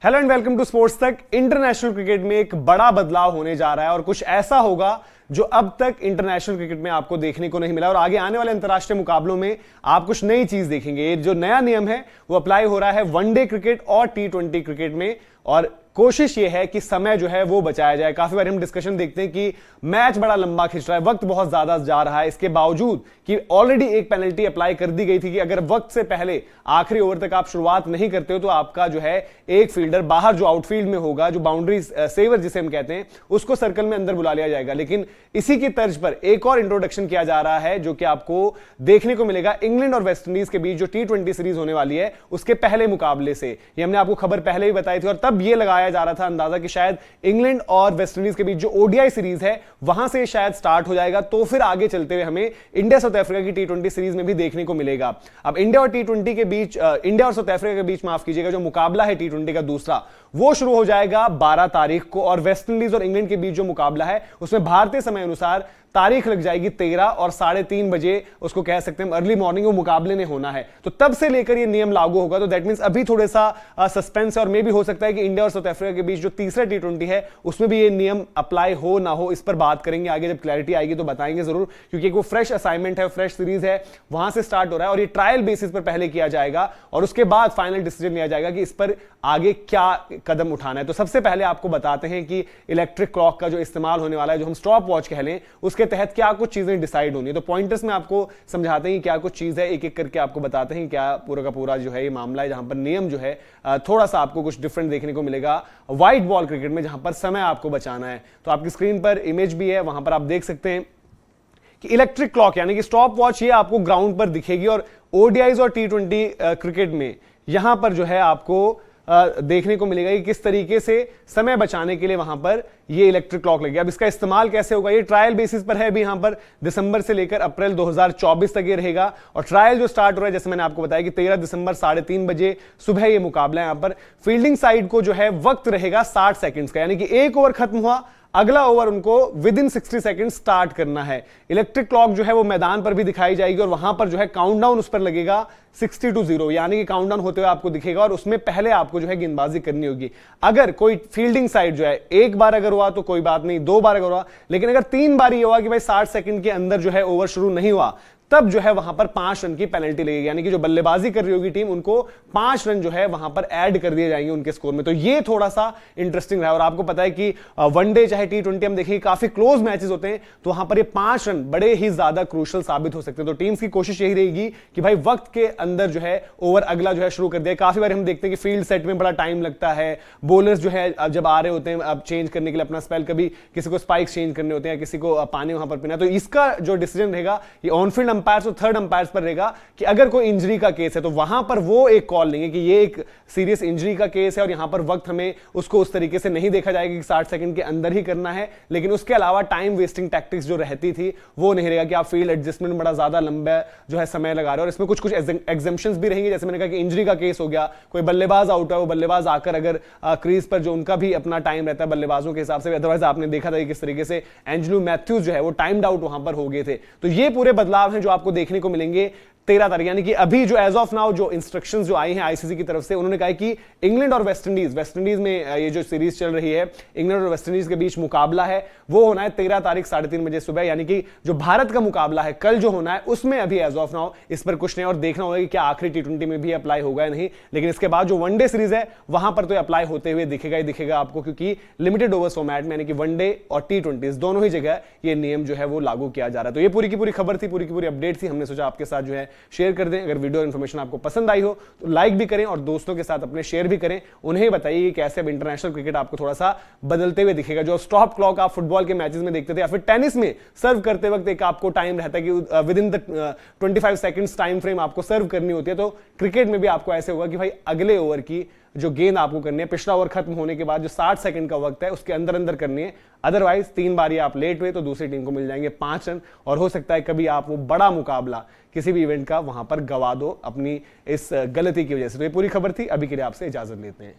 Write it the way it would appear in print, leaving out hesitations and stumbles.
Hello and welcome to sports Tak. International cricket में एक बड़ा बदलाव होने जा रहा है और कुछ ऐसा होगा जो अब तक इंटरनेशनल क्रिकेट में आपको देखने को नहीं मिला और आगे आने वाले अंतर्राष्ट्रीय मुकाबलों में आप कुछ नई चीज देखेंगे। ये जो नया नियम है वो अप्लाई हो रहा है वनडे क्रिकेट और टी20 क्रिकेट में और कोशिश ये है कि समय जो है वो बचाया जाए। काफी बार हम डिस्कशन देखते हैं कि मैच बड़ा लंबा खिंच रहा है, वक्त बहुत ज्यादा जा रहा है, इसके बावजूद कि ऑलरेडी एक पेनल्टी अप्लाई कर दी गई थी कि अगर वक्त से पहले आखिरी ओवर तक आप शुरुआत नहीं करते हो तो आपका जो है एक फील्डर बाहर जो आउटफील्ड में होगा, जो बाउंड्री सेवर जिसे हम कहते हैं, उसको सर्कल में अंदर बुला लिया जाएगा। लेकिन इसी की तर्ज पर एक और इंट्रोडक्शन किया जा रहा है जो कि आपको देखने को मिलेगा इंग्लैंड और वेस्टइंडीज के बीच जो टी20 सीरीज होने वाली है उसके पहले मुकाबले से। ये हमने आपको खबर पहले ही बताई थी और तब ये लगाया जा रहा था अंदाजा कि शायद इंग्लैंड और वेस्टइंडीज के बीच जो ओडीआई सीरीज है वहां से शायद स्टार्ट हो जाएगा, तो फिर आगे चलते हुए हमें इंडिया साउथ अफ्रीका की टी20 सीरीज में भी देखने को मिलेगा। अब इंडिया और टी20 के बीच, इंडिया और साउथ अफ्रीका के बीच माफ कीजिएगा, जो मुकाबला है टी20 का दूसरा वो शुरू हो जाएगा 12 तारीख को और वेस्टइंडीज और इंग्लैंड के बीच जो मुकाबला है उसमें भारतीय समय अनुसार तारीख लग जाएगी 13 और 3:30 बजे, उसको कह सकते हैं अर्ली मॉर्निंग वो मुकाबले ने होना है। तो तब से लेकर ये नियम लागू होगा। तो दैट मींस अभी थोड़ा सा सस्पेंस है और मे भी हो सकता है कि इंडिया और साउथ अफ्रीका के बीच जो तीसरा टी20 है उसमें भी ये नियम अप्लाई हो ना हो, इस पर बात करेंगे आगे। जब क्लैरिटी आएगी तो बताएंगे जरूर, क्योंकि वो फ्रेश असाइनमेंट है, फ्रेश सीरीज है, वहां से स्टार्ट हो रहा है और ये ट्रायल बेसिस पर पहले किया जाएगा और उसके बाद फाइनल डिसीजन लिया जाएगा कि इस पर आगे क्या कदम उठाना है। तो सबसे पहले आपको बताते हैं कि इलेक्ट्रिक क्लॉक का जो इस्तेमाल होने वाला है, जो हम स्टॉप वॉच कह लें, उसके तहत क्या कुछ चीजें डिसाइड होनी है। तो पॉइंटर्स में आपको समझाते हैं कि क्या कुछ चीज है, एक एक करके आपको बताते हैं क्या पूरा का पूरा जो है ये मामला है, जहां पर नियम जो है थोड़ा सा आपको कुछ डिफरेंट देखने को मिलेगा व्हाइट बॉल क्रिकेट में, जहां पर समय आपको बचाना है। तो आपकी स्क्रीन पर इमेज भी है, वहां पर आप देख सकते हैं कि इलेक्ट्रिक क्लॉक यानी कि स्टॉप वॉच ये आपको ग्राउंड पर दिखेगी और ओडीआईज और टी20 क्रिकेट में यहां पर जो है आपको देखने को मिलेगा कि किस तरीके से समय बचाने के लिए वहां पर ये इलेक्ट्रिक क्लॉक लगेगा। अब इसका इस्तेमाल कैसे होगा, ये ट्रायल बेसिस पर है अभी, यहां पर दिसंबर से लेकर अप्रैल 2024 तक ये रहेगा और ट्रायल जो स्टार्ट हो रहा है जैसे मैंने आपको बताया कि 13 दिसंबर 3:30 बजे सुबह ये मुकाबला है। यहां पर फील्डिंग साइड को जो है वक्त रहेगा 60 सेकंड्स का, यानी कि एक ओवर खत्म हुआ, अगला ओवर उनको विद इन 60 सेकंड स्टार्ट करना है। इलेक्ट्रिक क्लॉक जो है वो मैदान पर भी दिखाई जाएगी और वहां पर जो है काउंटडाउन उस पर लगेगा 60 to 0, यानी कि काउंटडाउन होते हुए आपको दिखेगा और उसमें पहले आपको जो है गेंदबाजी करनी होगी। अगर कोई फील्डिंग साइड जो है एक बार अगर हुआ तो कोई बात नहीं, 2 बार अगर हुआ, लेकिन अगर 3 बार ये हुआ कि भाई 60 सेकंड के अंदर जो है ओवर शुरू नहीं हुआ, तब जो है वहां पर 5 रन की पेनल्टी लगेगी, यानी कि जो बल्लेबाजी कर रही होगी टीम उनको 5 रन जो है वहां पर ऐड कर दिए जाएंगे उनके स्कोर में। तो ये थोड़ा सा इंटरेस्टिंग रहा और आपको पता है कि वनडे चाहे टी20 हम देखेंगे काफी क्लोज मैचेस होते हैं, तो वहां पर ये 5 रन बड़े ही ज्यादा क्रूशल साबित हो सकते हैं। तो टीम्स की कोशिश यही रहेगी कि भाई वक्त के अंदर जो है ओवर अगला जो है शुरू कर दिया। काफी बार हम देखते हैं कि फील्ड सेट में बड़ा टाइम लगता है, बॉलर्स जो है जब आ रहे होते हैं अब चेंज करने के लिए अपना स्पेल, कभी किसी को स्पाइक्स चेंज करने होते हैं, किसी को पानी वहां पर पीना, तो इसका जो डिसीजन रहेगा ये ऑन फील्ड अंपायर्स और थर्ड अंपायर्स पर रहेगा कि अगर कोई इंजरी का केस है तो वहां पर वो एक कॉल लेंगे कि ये एक सीरियस इंजरी का केस है और यहां पर वक्त हमें उसको उस तरीके से नहीं देखा जाएगा कि 60 सेकंड के अंदर ही करना है। लेकिन उसके अलावा टाइम वेस्टिंग टैक्टिक्स जो रहती थी वो नहीं रहेगा कि आप फील्ड एडजस्टमेंट बड़ा ज्यादा लंबा जो है समय लगा रहे हो और इसमें कुछ कुछ एग्जेम्पशंस भी रहेंगे। जैसे मैंने कहा कि इंजरी का केस हो गया, कोई बल्लेबाज आउट है, वो बल्लेबाज आकर अगर क्रीज पर जो उनका भी अपना टाइम रहता है बल्लेबाजों के हिसाब से, अदरवाइज आपने देखा था कि किस तरीके से एंजेलो मैथ्यूज जो है वो टाइम्ड आउट वहां पर हो गए थे। तो ये पूरे बदलाव हैं जो आपको देखने को मिलेंगे 13 तारीख, यानी कि अभी जो एज ऑफ नाउ जो इंस्ट्रक्शंस जो आई हैं आईसीसी की तरफ से, उन्होंने कहा कि इंग्लैंड और वेस्टइंडीज में ये जो सीरीज चल रही है इंग्लैंड और वेस्टइंडीज के बीच मुकाबला है वो होना है 13 तारीख 3:30 बजे सुबह, यानी कि जो भारत का मुकाबला है कल जो होना है उसमें अभी एज ऑफ नाउ इस पर कुछ नहीं और देखना होगा कि क्या आखिरी टी20 में भी अप्लाई होगा या नहीं। लेकिन इसके बाद जो वनडे सीरीज है वहां पर तो अप्लाई होते हुए दिखेगा ही दिखेगा आपको, क्योंकि लिमिटेड ओवर्स फॉर्मेट में यानी कि वनडे और टी20 दोनों ही जगह ये नियम जो है वो लागू किया जा रहा है। तो ये पूरी की पूरी खबर थी, पूरी की पूरी अपडेट थी, हमने सोचा आपके साथ जो है शेयर कर दें। अगर वीडियो इन्फॉर्मेशन आपको पसंद आई हो तो लाइक भी करें और दोस्तों के साथ अपने शेयर भी करें, उन्हें बताइए कि कैसे अब इंटरनेशनल क्रिकेट आपको थोड़ा सा बदलते हुए दिखेगा। जो स्टॉप क्लॉक आप फुटबॉल के मैचेस में देखते थे या फिर टेनिस में सर्व करते वक्त एक आपको टाइम रहता है कि with in the 25 seconds time frame आपको सर्व करनी होती है, तो क्रिकेट में भी आपको ऐसे होगा कि भाई अगले ओवर की जो गेंद आपको करनी है पिछला ओवर खत्म होने के बाद जो 60 सेकंड का वक्त है उसके अंदर अंदर करनी है। अदरवाइज 3 बार आप लेट हुए तो दूसरी टीम को मिल जाएंगे 5 रन और हो सकता है कभी आप वो बड़ा मुकाबला किसी भी इवेंट का वहां पर गवा दो अपनी इस गलती की वजह से। तो ये पूरी खबर थी, अभी के लिए आपसे इजाजत लेते हैं।